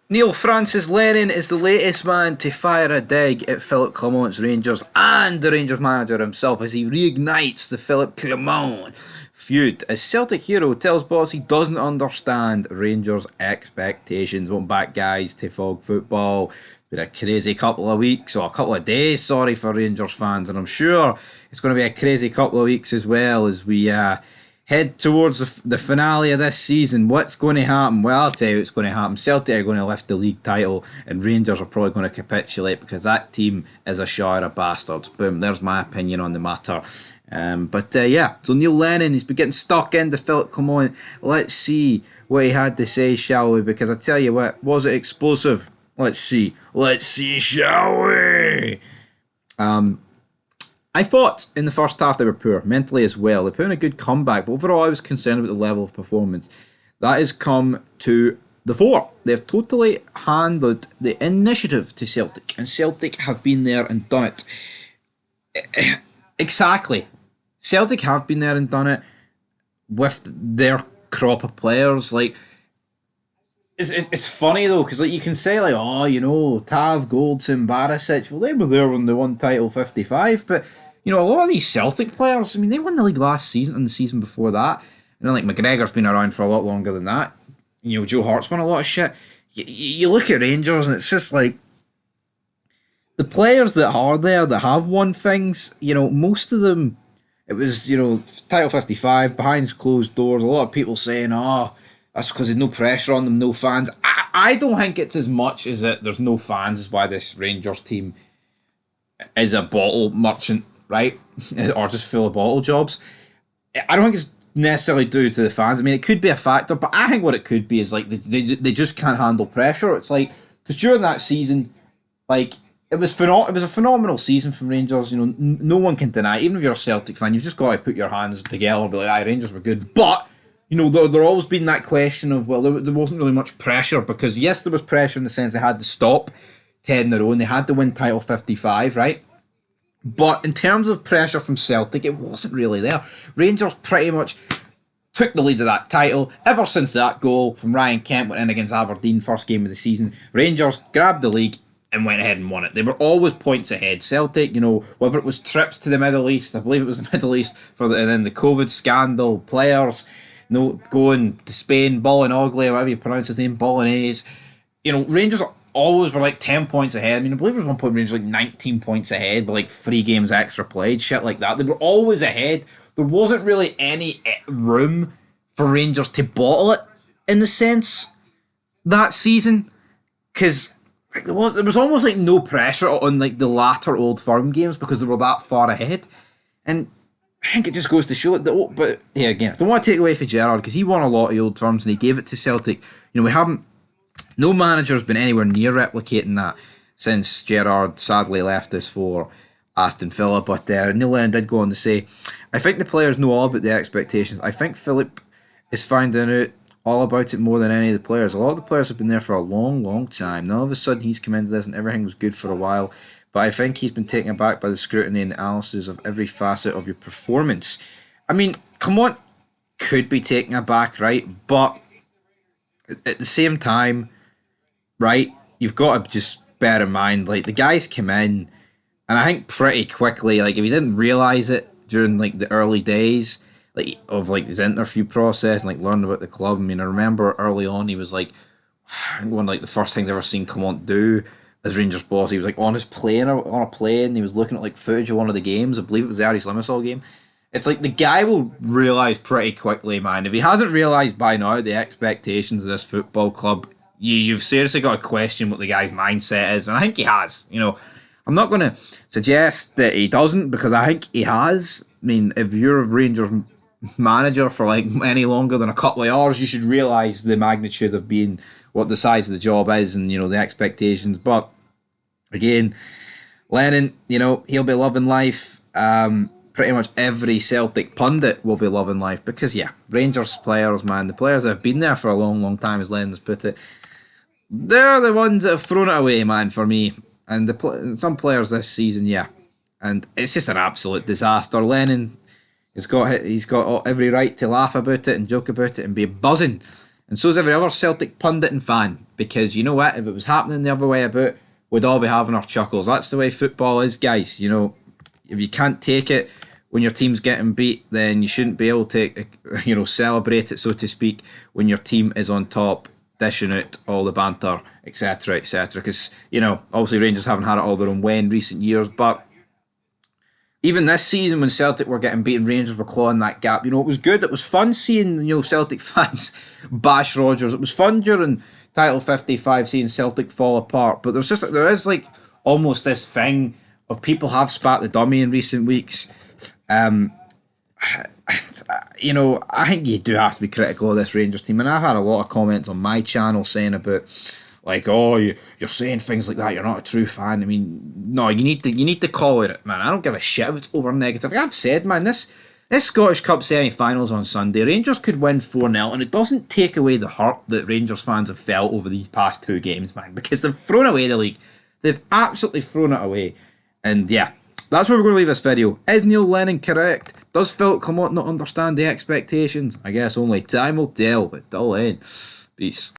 Neil Francis Lennon is the latest man to fire a dig at Phillipe Clement's Rangers and the Rangers manager himself as he reignites the Phillipe Clement feud. As Celtic hero tells boss he doesn't understand Rangers' expectations. Welcome back, guys, to Fog Football. Been a crazy couple of weeks, or a couple of days, sorry, for Rangers fans, and I'm sure it's going to be a crazy couple of weeks as well as we head towards the finale of this season. What's going to happen? Well, I'll tell you what's going to happen. Celtic are going to lift the league title and Rangers are probably going to capitulate because that team is a shower of bastards. Boom, there's my opinion on the matter. So Neil Lennon, he's been getting stuck into Phillipe Clement. Let's see what he had to say, shall we? Because I tell you what, was it explosive? Let's see, shall we? I thought in the first half they were poor, mentally as well. They put in a good comeback, but overall I was concerned about the level of performance. That has come to the fore. They've totally handed the initiative to Celtic, and Celtic have been there and done it. Exactly. Celtic have been there and done it with their crop of players. Like, it's funny though, because like you can say like, oh, you know, Tav, Goldson, Barisic, well, they were there when they won title 55, but you know, a lot of these Celtic players, I mean, they won the league last season and the season before that. You know, like McGregor's been around for a lot longer than that. You know, Joe Hart's won a lot of shit. You look at Rangers and it's just like, the players that are there that have won things, you know, most of them, it was, you know, title 55, behind closed doors, a lot of people saying, oh, that's because there's no pressure on them, no fans. I don't think it's as much as that there's no fans is why this Rangers team is a bottle merchant, right? Or just full of bottle jobs. I don't think it's necessarily due to the fans. I mean, it could be a factor, but I think what it could be is like they just can't handle pressure. It's like, because during that season, like, it was a phenomenal season from Rangers. You know, no one can deny it. Even if you're a Celtic fan, you've just got to put your hands together and be like, aye, Rangers were good. But, you know, there always been that question of, well, there wasn't really much pressure because, yes, there was pressure in the sense they had to stop 10 in a row and they had to win title 55, right? But in terms of pressure from Celtic, it wasn't really there. Rangers pretty much took the lead of that title. Ever since that goal from Ryan Kent went in against Aberdeen, first game of the season, Rangers grabbed the league and went ahead and won it. They were always points ahead. Celtic, you know, whether it was trips to the Middle East, I believe it was the Middle East, and then the COVID scandal, players, you know, going to Spain, Ballin-Ogley, or whatever you pronounce his name, Bolognese. You know, Rangers always were like 10 points ahead. I mean, I believe there was one point Rangers like 19 points ahead with like 3 games extra played, shit like that. They were always ahead. There wasn't really any room for Rangers to bottle it in the sense that season, because like, there was almost like no pressure on like the latter Old Firm games because they were that far ahead. And I think it just goes to show it. But yeah, again, I don't want to take away from Gerrard because he won a lot of Old Firms and he gave it to Celtic. You know, no manager's been anywhere near replicating that since Gerrard sadly left us for Aston Villa. But Neil Lennon did go on to say, I think the players know all about the expectations. I think Phillipe is finding out all about it more than any of the players. A lot of the players have been there for a long, long time. Now all of a sudden he's come into this and everything was good for a while. But I think he's been taken aback by the scrutiny and analysis of every facet of your performance. I mean, Clement could be taken aback, right? But at the same time, right, you've got to just bear in mind, like, the guys come in, and I think pretty quickly, like, if he didn't realise it during, like, the early days, like, of, like, his interview process and, like, learning about the club. I mean, I remember early on, he was, like, one of, like, the first things I've ever seen Clement do as Rangers boss. He was, like, on a plane, he was looking at, like, footage of one of the games. I believe it was the Aris Limassol game. It's like the guy will realise pretty quickly, man. If he hasn't realised by now the expectations of this football club, you've seriously got to question what the guy's mindset is. And I think he has. You know, I'm not going to suggest that he doesn't because I think he has. I mean, if you're a Rangers manager for like any longer than a couple of hours, you should realise the magnitude of being what the size of the job is and, you know, the expectations. But again, Lennon, you know, he'll be loving life. Pretty much every Celtic pundit will be loving life because, yeah, Rangers players, man, the players that have been there for a long, long time, as Lennon's put it, they're the ones that have thrown it away, man, for me. And some players this season, yeah. And it's just an absolute disaster. Lennon, he's got every right to laugh about it and joke about it and be buzzing. And so's every other Celtic pundit and fan. because you know what? If it was happening the other way about, we'd all be having our chuckles. That's the way football is, guys. You know, if you can't take it when your team's getting beat, then you shouldn't be able to, you know, celebrate it, so to speak, when your team is on top, dishing out all the banter, etc., etc. Because, you know, obviously Rangers haven't had it all their own way in recent years, but even this season when Celtic were getting beaten, Rangers were clawing that gap. You know, it was good. It was fun seeing, you know, Celtic fans bash Rodgers. It was fun during Title 55 seeing Celtic fall apart. But there is like almost this thing of people have spat the dummy in recent weeks. You know, I think you do have to be critical of this Rangers team, and I've had a lot of comments on my channel saying about, like, oh, you're saying things like that, you're not a true fan. I mean, no, you need to call it, man. I don't give a shit if it's over negative. Like I've said, man, this Scottish Cup semi-finals on Sunday, Rangers could win 4-0, and it doesn't take away the hurt that Rangers fans have felt over these past 2 games, man, because they've thrown away the league. They've absolutely thrown it away. And yeah, that's where we're going to leave this video. Is Neil Lennon correct? Does Phillipe Clement not understand the expectations? I guess only time will tell, but till then, peace.